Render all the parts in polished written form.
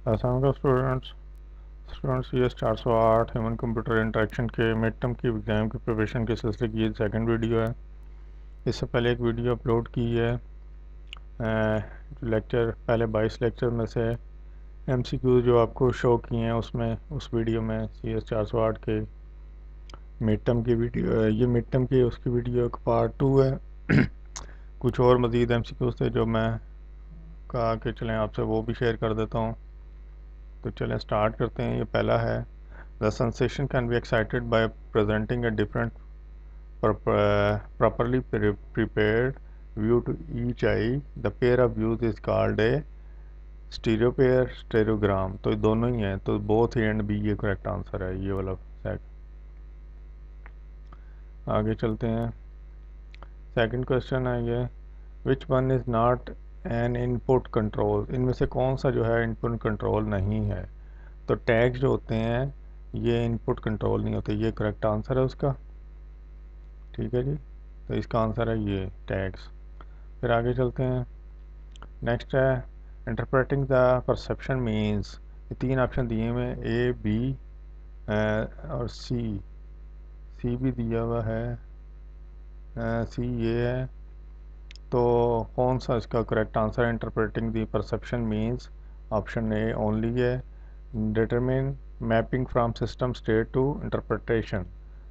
अस्सलाम students students ये 408 human computer interaction के मिड टर्म की एग्ज़ाम की प्रिपरेशन के सिलसिले की ये सेकंड वीडियो है। इससे पहले एक वीडियो अपलोड की है जो लेक्चर पहले 22 लेक्चर में से MCQ जो आपको शो किए हैं उसमें उस वीडियो में CS 408 के मिड टर्म की वीडियो है। ये मिड टर्म की उसकी वीडियो का पार्ट 2 है। कुछ और मज़ीद MCQ थे जो मैं कहा कि चलें आपसे वो भी शेयर कर देता हूँ। तो चलें स्टार्ट करते हैं। ये पहला है, the sensation can be excited by presenting a different properly prepared view to each eye. The pair of views is called a stereo pair stereogram. तो ये दोनों ही हैं, तो बोथ ए एंड बी ये करेक्ट आंसर है, ये वाला सेट। आगे चलते हैं। सेकंड क्वेश्चन है ये, विच one is not an input control. इनमें से कौन सा जो है इनपुट कंट्रोल नहीं है। तो टैग्स जो होते हैं ये इनपुट कंट्रोल नहीं होते, ये करेक्ट आंसर है उसका। ठीक है जी, तो इसका आंसर है ये टैग्स। फिर आगे चलते हैं। नेक्स्ट है, इंटरप्रेटिंग द परसेप्शन मीन्स। ये तीन ऑप्शन दिए हुए हैं, ए बी और सी भी दिया हुआ है, सी ये है। तो कौन सा इसका करेक्ट आंसर है interpreting the perception means? Option A only है। Determine mapping from system state to interpretation,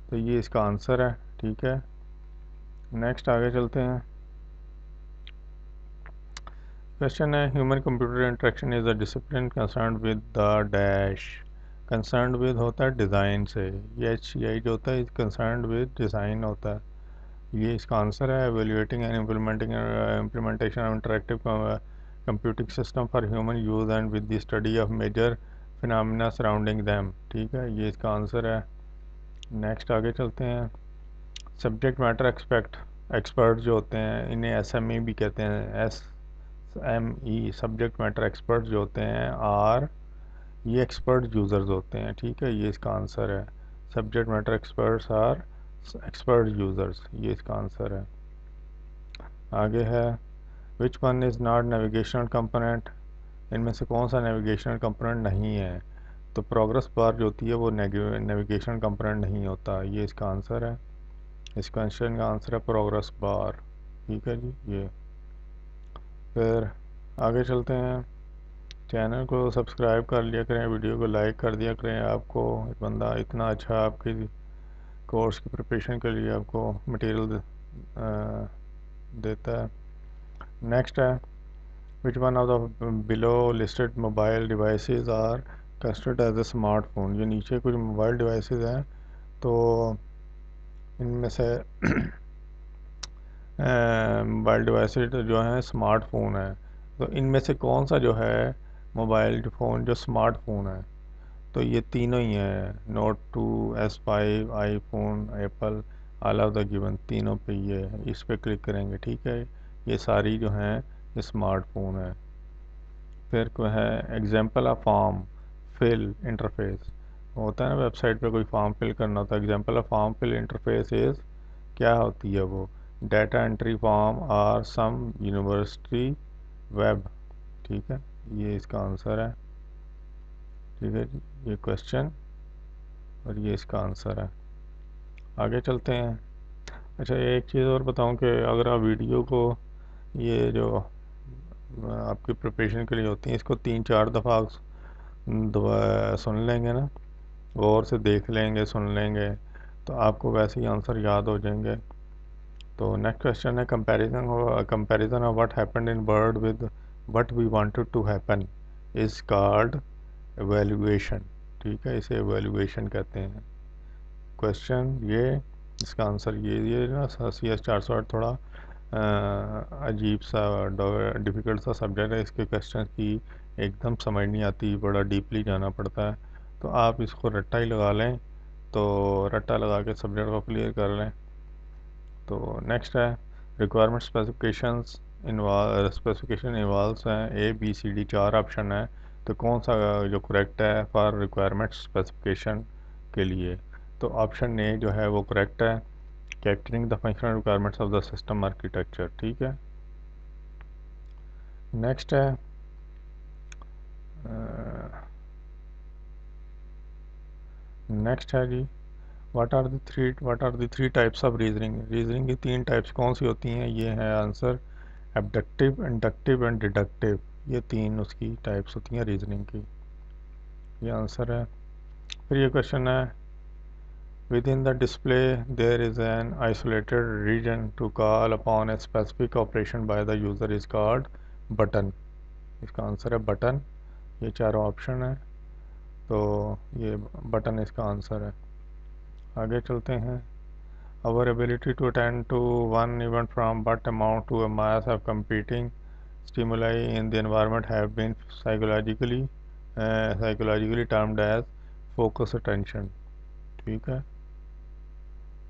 तो ये इसका आंसर है। ठीक है, नेक्स्ट आगे चलते हैं। क्वेश्चन है, human computer interaction is a discipline concern with the dash. Concern with होता है डिज़ाइन से, ये HCI जो होता है कंसर्न विद डिज़ाइन होता है, ये इसका आंसर है। Evaluating and implementation of interactive computing system for human use and with the study of major phenomena surrounding them. ठीक है, ये इसका आंसर है। नेक्स्ट आगे चलते हैं। सब्जेक्ट मैटर एक्सपर्ट जो होते हैं इन्हें SME भी कहते हैं, SME सब्जेक्ट मैटर एक्सपर्ट जो होते हैं आर, ये एक्सपर्ट यूज़र्स होते हैं। ठीक है, ये इसका आंसर है। Subject matter experts are expert users, ये इसका आंसर है। आगे है, which one is not navigational component. इनमें से कौन सा नेविगेशनल कंपोनेंट नहीं है। तो प्रोग्रेस बार जो होती है वो नेविगेशनल कंपोनेंट नहीं होता, ये इसका आंसर है। इस क्वेश्चन का आंसर है प्रोग्रेस बार। ठीक है जी, ये। फिर आगे चलते हैं। चैनल को सब्सक्राइब कर लिया करें, वीडियो को लाइक कर दिया करें। आपको एक बंदा इतना अच्छा आपकी कोर्स की प्रिपरेशन के लिए आपको मटेरियल देता है। नेक्स्ट है, which one of the below listed mobile devices are considered as a smartphone. ये नीचे कुछ मोबाइल डिवाइसेस हैं, तो इनमें से मोबाइल डिवाइसेस जो हैं स्मार्टफोन है। तो इनमें से कौन सा जो है मोबाइल फ़ोन जो स्मार्टफोन है। तो ये तीनों ही हैं, note 2, S5, iPhone, Apple, all of the given, तीनों पे ये है। इस पे क्लिक करेंगे। ठीक है, ये सारी जो हैं ये स्मार्टफोन है। फिर को है, example of form fill interface. होता है ना वेबसाइट पे कोई फॉर्म फिल करना होता है, example of form fill interface is, क्या होती है वो? डाटा एंट्री फॉर्म और सम यूनिवर्सिटी वेब। ठीक है, ये इसका आंसर है। ठीक है जी, ये क्वेश्चन और ये इसका आंसर है। आगे चलते हैं। अच्छा, एक चीज़ और बताऊं कि अगर आप वीडियो को, ये जो आपकी प्रिपरेशन के लिए होती है, इसको 3-4 दफ़ा सुन लेंगे ना, गौर से देख लेंगे, सुन लेंगे, तो आपको वैसे ही आंसर याद हो जाएंगे। तो नेक्स्ट क्वेश्चन है, comparison of what happened in world with what we wanted to happen is called evaluation. ठीक है, इसे एवेल्युएशन कहते हैं। क्वेश्चन ये, इसका आंसर ये ना CS 408 थोड़ा अजीब सा डिफ़िकल्ट सा सब्जेक्ट है। इसके क्वेश्चन की एकदम समझ नहीं आती, बड़ा डीपली जाना पड़ता है। तो आप इसको रट्टा ही लगा लें, तो रट्टा लगा के सब्जेक्ट को क्लियर कर लें। तो नेक्स्ट है, रिक्वायरमेंट स्पेसिफिकेशंस स्पेसिफिकेशन इन्वॉल्व्स हैं ABCD, 4 ऑप्शन है। तो कौन सा जो करेक्ट है फॉर रिक्वायरमेंट स्पेसिफिकेशन के लिए? तो ऑप्शन ए जो है वो करेक्ट है, capturing the functional requirements of the system architecture. ठीक है, नेक्स्ट है, नेक्स्ट है जी, what are the three types of reasoning. Reasoning की तीन टाइप्स कौन सी होती हैं? ये है answer, abductive, inductive and deductive. ये तीन उसकी टाइप्स होती हैं रीजनिंग की। ये आंसर है। फिर ये क्वेश्चन है, within the display there is an isolated region to call upon a specific operation by the user is called button। इसका आंसर है बटन। ये चारों ऑप्शन है, तो ये बटन इसका आंसर है। आगे चलते हैं। Our ability to attend to one event from but amount to a mass of competing stimuli in the environment have been psychologically termed as focus attention। ठीक है,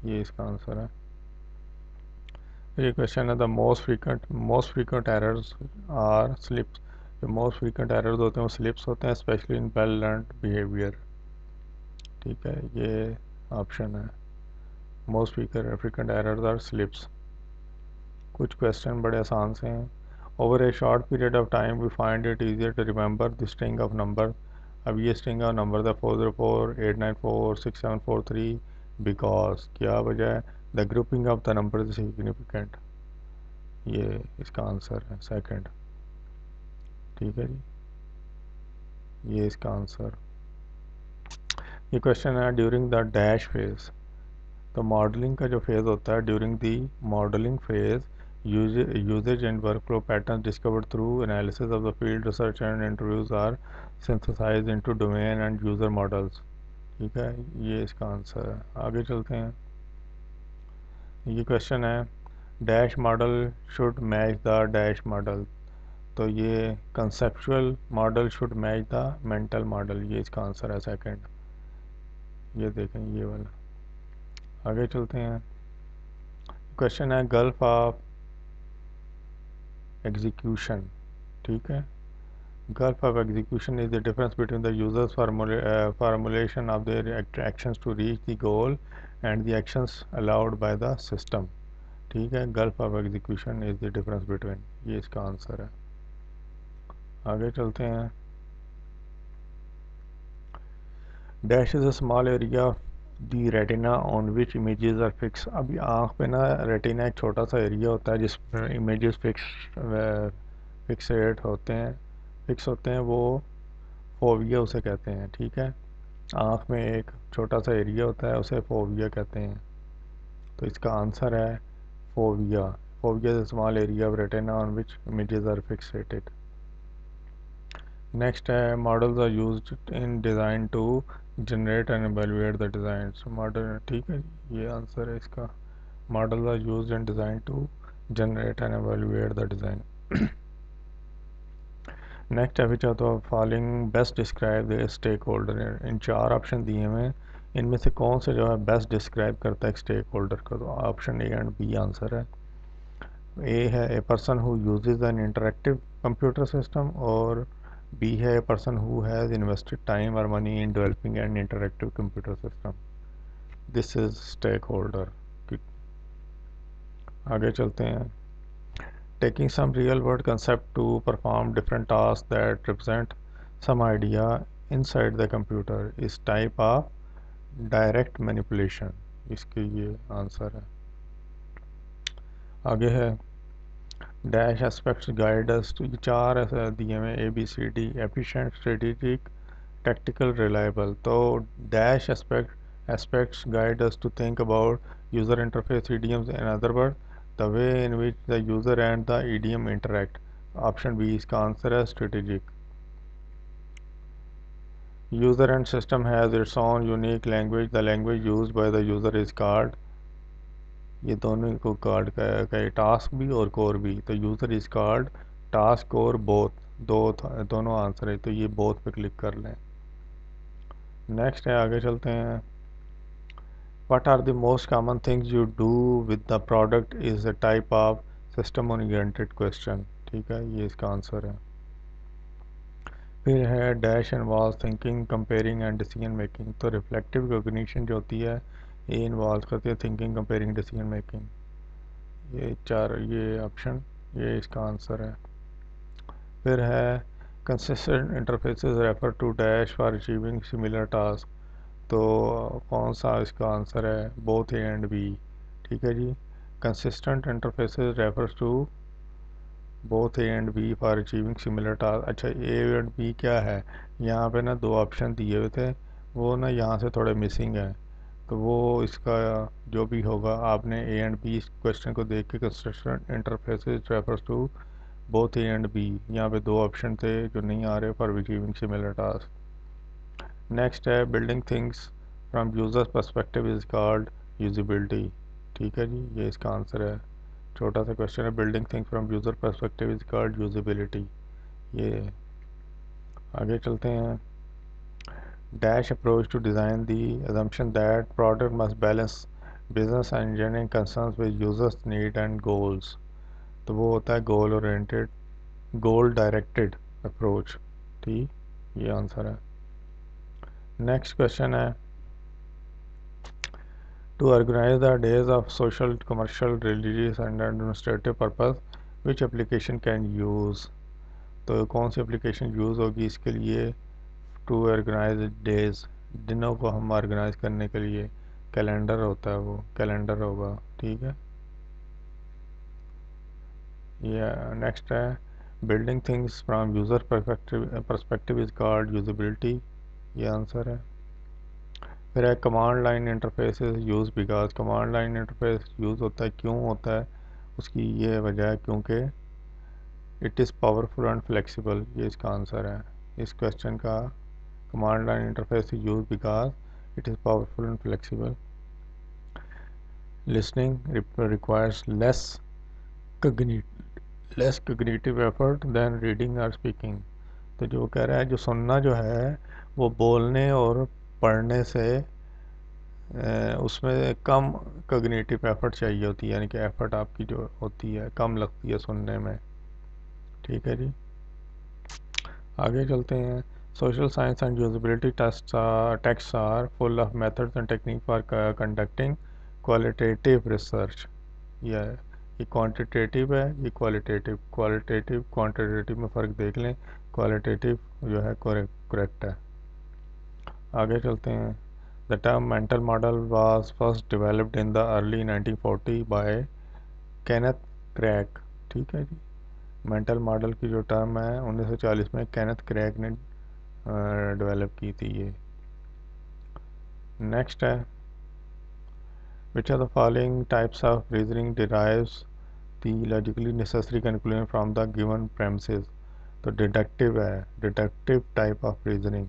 ये इसका आंसर है। ये क्वेश्चन है, the most frequent errors are slips. जो most frequent errors होते हैं वो स्लिप्स होते हैं, specially in well learned behaviour. ठीक है, ये ऑप्शन है, most frequent errors are slips. कुछ क्वेश्चन बड़े आसान से हैं। Over a short period of time we find it easier to remember the string of number. अब ये स्ट्रिंग ऑफ नंबर था 404 894 6743, बिकॉज क्या वजह है? The grouping of the number is significant. ये इसका आंसर है सेकंड। ठीक है जी, ये इसका आंसर। ये क्वेश्चन है, ड्यूरिंग द डैश फेज। तो मॉडलिंग का जो फेज होता है, during the modelling phase uses and workflow pattern discovered through analysis of the field research and interviews are synthesized into domain and user models. ठीक है, ये इसका आंसर है। आगे चलते हैं। ये क्वेश्चन है, dash model should match the dash model. तो ये conceptual model should match the mental model. ये इसका आंसर है सेकंड। ये देखें ये वाला। आगे चलते हैं। क्वेश्चन है, गल्फ ऑफ एग्जीक्यूशन। ठीक है, gulf of execution is the difference between the users formulation of their actions to reach the goal and the actions allowed by the system. ठीक है, gulf of execution is the difference between. ये इसका answer है। आगे चलते हैं। Dash is a small area the retina on which images are fix. अभी आँख पे ना रेटिना एक छोटा सा एरिया होता है जिसमें इमेजेस फिक्स होते हैं, वो फोविया उसे कहते हैं। ठीक है, आँख में एक छोटा सा एरिया होता है, उसे फोविया कहते हैं। तो इसका आंसर है fovea. Fovea is small area of retina on which images are fixated. Next है, models are used in design to generate and evaluate the design. Model, ठीक है, ये आंसर है इसका। Models are used in design to generate and evaluate the design. Next है, which of the following best describe the stakeholder. इन चार option दिए हुए हैं, इनमें से कौन से जो है बेस्ट डिस्क्राइब करता है स्टेक होल्डर का? तो option A and B answer है। ए है a person who uses an interactive computer system, और बी है a person who has invested time और money in developing an interactive computer system. This is stakeholder. आगे चलते हैं। Taking some real world concept to perform different task that represent some idea inside the computer is type of direct manipulation. इसके ये answer है। आगे है, dash aspects guide us to. ये चार ऐसे दिए हुए ABCD, efficient, strategic, tactical, reliable. तो dash aspects guide us to think about user interface idioms, in other word the way in which the user and the idiom interact. Option B इसका answer है, strategic. User and system has its own unique language, the language used by the user is called. ये दोनों को card का है, task भी और core भी। तो यूज़र इज कार्ड टास्क और बोथ, दोनों आंसर है, तो ये बोथ पे क्लिक कर लें। नेक्स्ट है, आगे चलते हैं। What are the most common things you do with the product is a type of system oriented question. ठीक है, ये इसका आंसर है। फिर है, dash involve thinking, comparing and decision making. तो रिफ्लेक्टिव कोग्निशन जो होती है, ये इन्वॉल्व करती है थिंकिंग, कंपेयरिंग, डिसीजन मेकिंग। ये ऑप्शन, ये इसका आंसर है। फिर है, consistent interfaces refer to dash for achieving similar task. तो कौन सा इसका आंसर है? Both A and B. ठीक है जी। Consistent interfaces refers to both A and B for achieving similar task. अच्छा, ए एंड बी क्या है? यहाँ पे ना दो ऑप्शन दिए हुए थे, वो ना यहाँ से थोड़े मिसिंग है, तो वो इसका जो भी होगा, आपने ए एंड बी क्वेश्चन को देख के consistent interfaces refers to both A and B, यहाँ पे दो ऑप्शन थे जो नहीं आ रहे for achieving similar task. Next है building things from user's perspective is called usability. ठीक है जी, ये इसका आंसर है। छोटा सा क्वेश्चन है, building things from user perspective is called usability. ये आगे चलते हैं। Dash approach to design the assumption that product must balance business and engineering concerns with users need and goals. तो वो होता है goal oriented, goal directed approach. ठीक, ये आंसर है। नेक्स्ट क्वेश्चन है, to organize the days of social, commercial, religious and administrative purpose, which application can use? तो कौन सी एप्लीकेशन यूज़ होगी इसके लिए? टू ऑर्गेनाइज डेज, दिनों को हम ऑर्गेनाइज करने के लिए कैलेंडर होता है, वो कैलेंडर होगा। ठीक है। ये नेक्स्ट है, building things from user perspective is called usability. ये आंसर है। फिर है command line interface use because. Command line interface use होता है, क्यों होता है? उसकी ये वजह है क्योंकि it is powerful and flexible. ये इसका आंसर है इस क्वेश्चन का। Command line interface use because it is powerful and flexible. Listening requires less cognitive effort than reading और स्पीकिंग। तो जो कह रहा है, जो सुनना जो है वो बोलने और पढ़ने से उसमें कम कॉग्निटिव एफर्ट चाहिए होती है, यानी कि एफर्ट आपकी जो होती है कम लगती है सुनने में। ठीक है जी। आगे चलते हैं। Social science and usability text are full of methods and technique for conducting qualitative research. ये क्वांटिटेटिव है, ये क्वालिटेटिव। क्वालिटेटिव क्वांटिटेटिव में फ़र्क देख लें, क्वालिटेटिव जो है करेक्ट है। आगे चलते हैं। The term mental model was first developed in the early 1940 बाय केनेथ क्रैक। ठीक है जी। मेंटल मॉडल की जो टर्म है 1940 में केनेथ क्रैक ने डेवलप की थी ये। नेक्स्ट है, which are the following types of reasoning derives the logically necessary conclusion from the given premises. तो डिडक्टिव है, डिडक्टिव टाइप ऑफ रीजनिंग,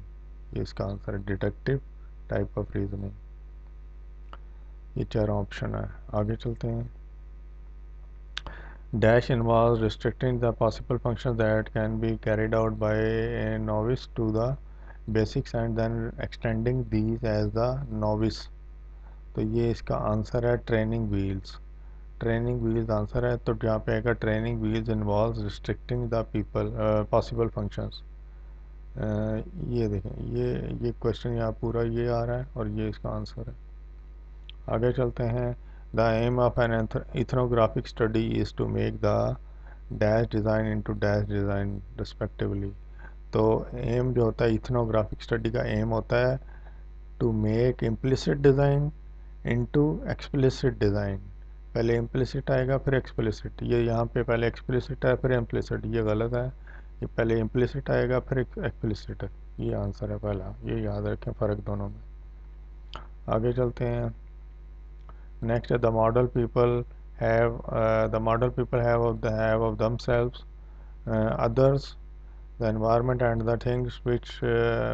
ये इसका आंसर है, डिडक्टिव टाइप ऑफ रीजनिंग। ये चारों ऑप्शन है। आगे चलते हैं। Dash involves restricting the possible functions that can be carried out by a novice to the basics and then extending these as the novice। तो ये इसका आंसर है training wheels. Training wheels answer है। तो यहाँ पे आएगा training wheels involves restricting the people possible functions. ये देखें, ये क्वेश्चन यहाँ पूरा ये आ रहा है और ये इसका आंसर है। आगे चलते हैं। The aim of an ethnographic study is to make the dash design into dash design respectively. तो एम जो होता है इथनोग्राफिक स्टडी का एम होता है to make implicit design into explicit design. पहले इम्प्लिसिट आएगा फिर एक्सप्लिसिट। ये यहाँ पे पहले एक्सप्लिसिट है फिर इम्प्लिसिट, ये गलत है। ये पहले इम्प्लिसिट आएगा फिर एक्सप्लिसिट है। ये आंसर है पहला, ये याद रखें फ़र्क दोनों में। आगे चलते हैं। Next, the model people have of themselves, others, the environment, and the things which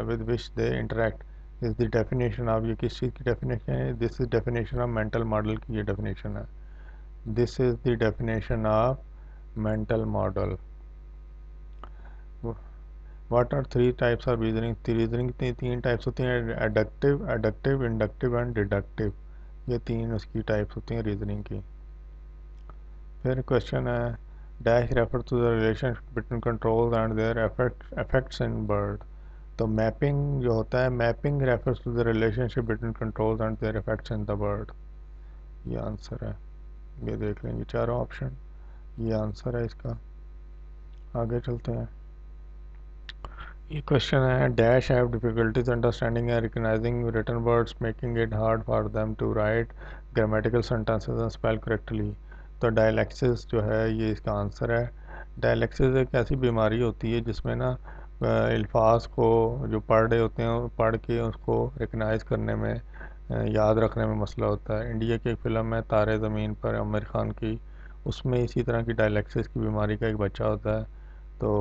with which they interact is the definition of। ये किस चीज़ की definition है? This is definition of mental model की ये definition है। This is the definition of mental model। What are three types of reasoning? Reasoning की तीन types होती हैं, एडक्टिव, इंडक्टिव एंड डिडक्टिव। ये तीन उसकी टाइप्स होती हैं रीजनिंग की। फिर क्वेश्चन है, dash refer to the relationship between controls and their effects in bird. तो मैपिंग जो होता है, mapping refers to the relationship between controls and their effects in the bird. ये आंसर है। ये देख लेंगे चारों ऑप्शन, ये आंसर है इसका। आगे चलते हैं। ये क्वेश्चन है, dash have difficulties understanding and recognizing written words making it hard for them to write grammatical sentences and spell correctly. तो डायलैक्सिस जो है ये इसका आंसर है। डायलैक्सिस एक ऐसी बीमारी होती है जिसमें ना अल्फाज को जो पढ़ रहे होते हैं पढ़ के उसको रिकग्नाइज करने में याद रखने में मसला होता है। इंडिया की एक फ़िल्म है तारे ज़मीन पर, आमिर खान की, उसमें इसी तरह की डायलैक्सिस की बीमारी का एक बच्चा होता है। तो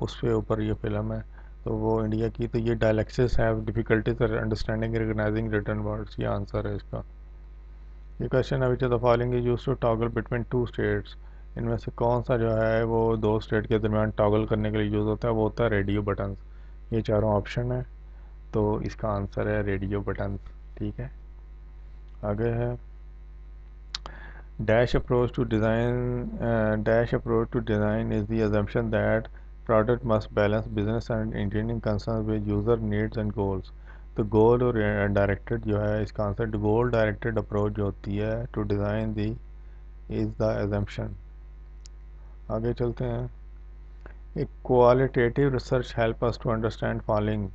उसके ऊपर ये फ़िल्म है। तो वो इंडिया की, तो ये dyslexics have difficulties understanding recognizing written words, ये आंसर है इसका। ये क्वेश्चन है, which of the following is used to toggle between two states. इनमें से कौन सा जो है वो दो स्टेट के दरमियान टॉगल करने के लिए यूज़ होता है, वो होता है रेडियो बटन्स। ये चारों ऑप्शन है, तो इसका आंसर है रेडियो बटन्स। ठीक है, आगे है, dash approach to design is the assumption that product must balance business and engineering concerns with user needs and goals। तो गोल और डायरेक्टेड जो है इसका आंसर, गोल डायरेक्टेड अप्रोच जो होती है to design the is the assumption. आगे चलते हैं, एक qualitative research help us to understand following.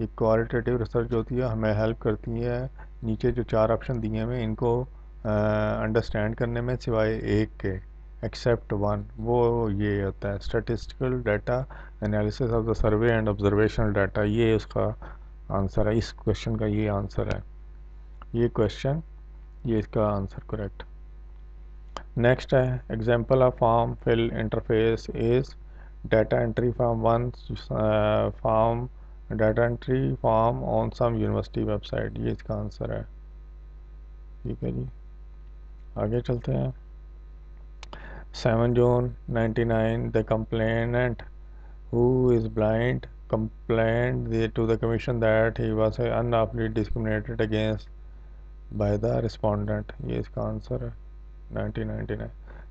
ये क्वालिटेटिव रिसर्च होती है, हमें हेल्प करती है नीचे जो चार ऑप्शन दिए हैं इनको अंडरस्टैंड करने में, सिवाय एक के, एक्सेप्ट वन। वो ये होता है statistical data analysis of the survey and observational data, ये उसका आंसर है। इस क्वेश्चन का ये आंसर है, ये क्वेश्चन, ये इसका आंसर करेक्ट। नेक्स्ट है, example of form fill interface is data entry form one form data entry form on some university website, ये इसका आंसर है। ठीक है जी, आगे चलते हैं। 7 June 99, the complainant, who is blind, complained to the commission that he was unlawfully discriminated against by the respondent, ये इसका आंसर है 1999।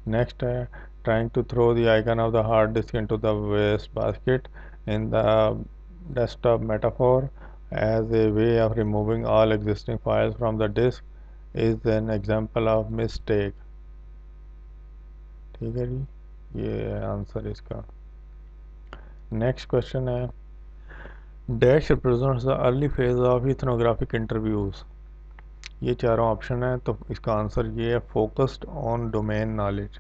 नेक्स्ट है, trying to throw the icon of the hard disk into the waste basket in the desktop metaphor as a way of removing all existing files from the disk is an example of mistake। ठीक है जी, ये answer इसका। Next question है, dash represents the early phase of ethnographic interviews. ये चारों option है, तो इसका आंसर ये है, focused on domain knowledge.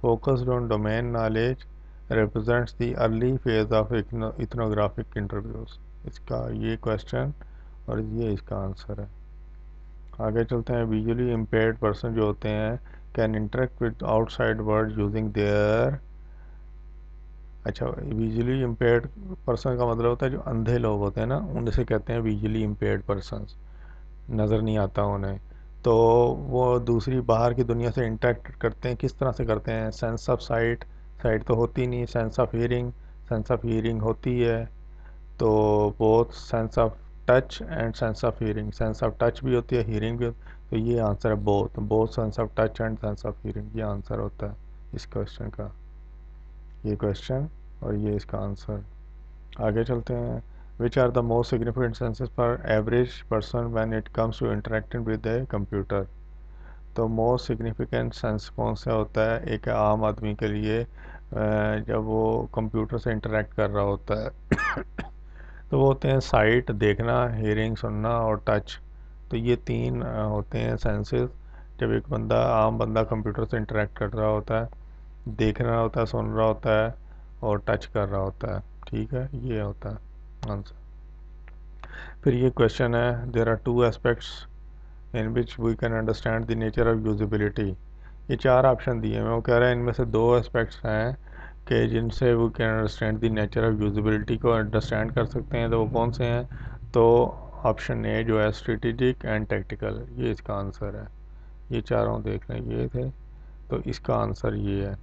Focused on domain knowledge represents the early phase of ethnographic interviews, इसका ये क्वेश्चन और ये इसका आंसर है। आगे चलते हैं, विजुअली इम्पेयर्ड पर्सन जो होते हैं can interact with outside world using their. अच्छा, विजुअली इम्पेयर्ड पर्सन का मतलब होता है जो अंधे लोग होते हैं ना, उनसे कहते हैं विजुअली इम्पेयर्ड पर्सनस, नज़र नहीं आता उन्हें। तो वो दूसरी बाहर की दुनिया से इंटरेक्ट करते हैं, किस तरह से करते हैं, सेंस ऑफ साइट, साइट तो होती नहीं, sense of hearing, sense of hearing होती है। तो both sense of touch and sense of hearing, sense of touch भी होती है, हियरिंग भी होती है। तो ये आंसर है both, both sense of touch and sense of hearing, ये आंसर होता है इस क्वेश्चन का, ये क्वेश्चन और ये इसका आंसर। आगे चलते हैं, which are the most significant senses for average person when it comes to interacting with a computer. तो मोस्ट सिग्निफिकेंट सेंस कौन सा होता है एक आम आदमी के लिए जब वो कंप्यूटर से इंटरेक्ट कर रहा होता है तो वो होते हैं साइट देखना, हेयरिंग सुनना और टच। तो ये तीन होते हैं सेंसेस जब एक बंदा, आम बंदा कंप्यूटर से इंटरेक्ट कर रहा होता है, देख रहा होता है, सुन रहा होता है और टच कर रहा होता है। ठीक है, ये होता है आंसर। फिर ये क्वेश्चन है, there are two aspects in which we can understand the nature of usability. ये चार ऑप्शन दिए हैं, वो कह रहे हैं इनमें से दो एस्पेक्ट्स हैं कि जिनसे we can understand the nature of usability को अंडरस्टैंड कर सकते हैं, तो वो कौन से हैं। तो ऑप्शन ए जो है स्ट्रेटेजिक एंड टैक्टिकल, ये इसका आंसर है। ये चारों देख लें, ये थे, तो इसका आंसर ये है।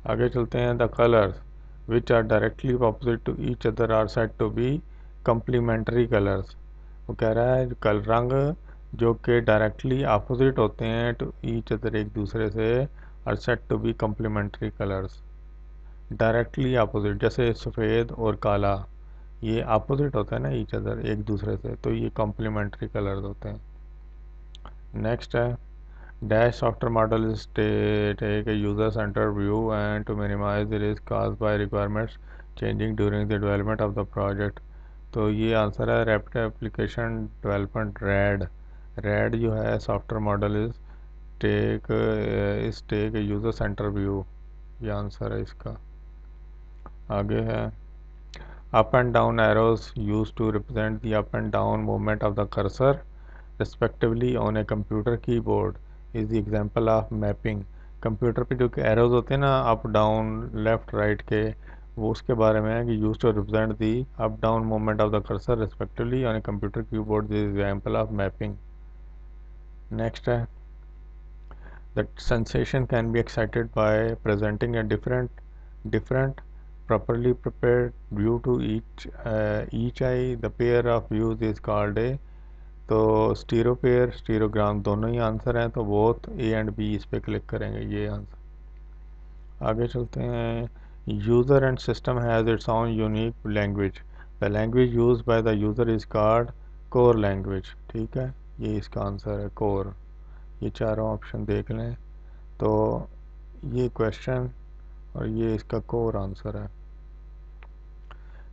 आगे चलते हैं, the colours which are directly opposite to each other are said to be complementary colours. वो कह रहा है कल रंग जो कि डायरेक्टली अपोजिट होते हैं टू ईच अदर, एक दूसरे से, are said to be complementary colours. Directly opposite, जैसे सफ़ेद और काला, ये अपोजिट होता है ना ईच अदर, एक दूसरे से, तो ये कम्प्लीमेंट्री कलर्स होते हैं। नेक्स्ट है, Dash software model take a user-centered view and to minimize the risk caused by requirements changing during the development of the project. तो ये आंसर है rapid application development red. Red जो है software model इस take user centre view. ये answer है इसका। आगे है up and down arrows used to represent the up and down movement of the cursor respectively on a computer keyboard is the example of mapping। Computer पे जो कि arrows होते हैं ना अप डाउन लेफ्ट राइट के, वो उसके बारे में है कि use to represent the up down movement of the cursor respectively on a computer keyboard this example of mapping. Next है the sensation can be excited by presenting a different properly prepared view to each eye। The pair of views is called a। तो stereo pair स्टीरोग्राम दोनों ही answer हैं, तो both A and B इस पे click करेंगे, ये answer. आगे चलते हैं। User and system has its own unique language. The language use by the user is called core language. ठीक है, ये इसका आंसर है कोर। ये चारों ऑप्शन देख लें, तो ये क्वेश्चन और ये इसका कोर आंसर है।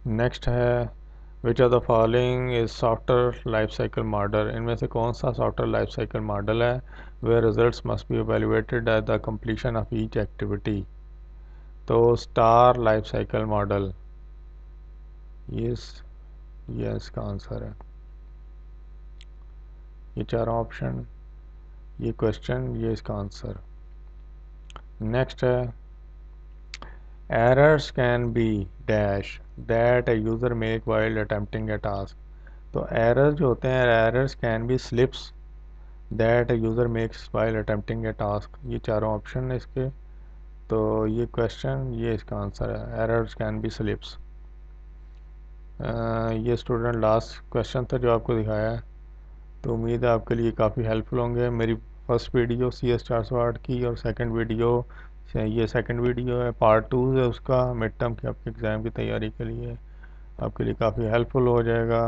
नेक्स्ट है which of the following is software life cycle model. इनमें से कौन सा सॉफ्टवेयर लाइफ साइकिल मॉडल है where results must be evaluated at the completion of each activity. तो स्टार लाइफ साइकिल मॉडल ये इसका आंसर है। ये चारों ऑप्शन, ये क्वेश्चन, ये इसका आंसर। नेक्स्ट है errors can be dash that a user make while attempting a task। तो एरर्स जो होते हैं, errors can be slips that a user makes while attempting a task। ये चारों ऑप्शन है इसके, तो ये क्वेश्चन, ये इसका आंसर है, एरर्स कैन बी स्लिप्स। ये स्टूडेंट लास्ट क्वेश्चन था जो आपको दिखाया है, तो उम्मीद है आपके लिए काफ़ी हेल्पफुल होंगे। मेरी फर्स्ट वीडियो CS408 की और सेकंड वीडियो, ये सेकंड वीडियो है, पार्ट 2 है उसका, मिड टर्म के आपके एग्ज़ाम की तैयारी के लिए आपके लिए काफ़ी हेल्पफुल हो जाएगा।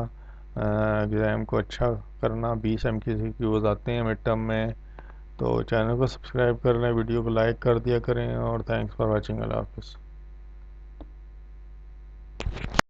एग्ज़ाम को अच्छा करना, 20 MCQs आते हैं मिड टर्म में, तो चैनल को सब्सक्राइब कर लें, वीडियो को लाइक कर दिया करें, और थैंक्स फॉर वॉचिंग। अल्लाह हाफ़िज़।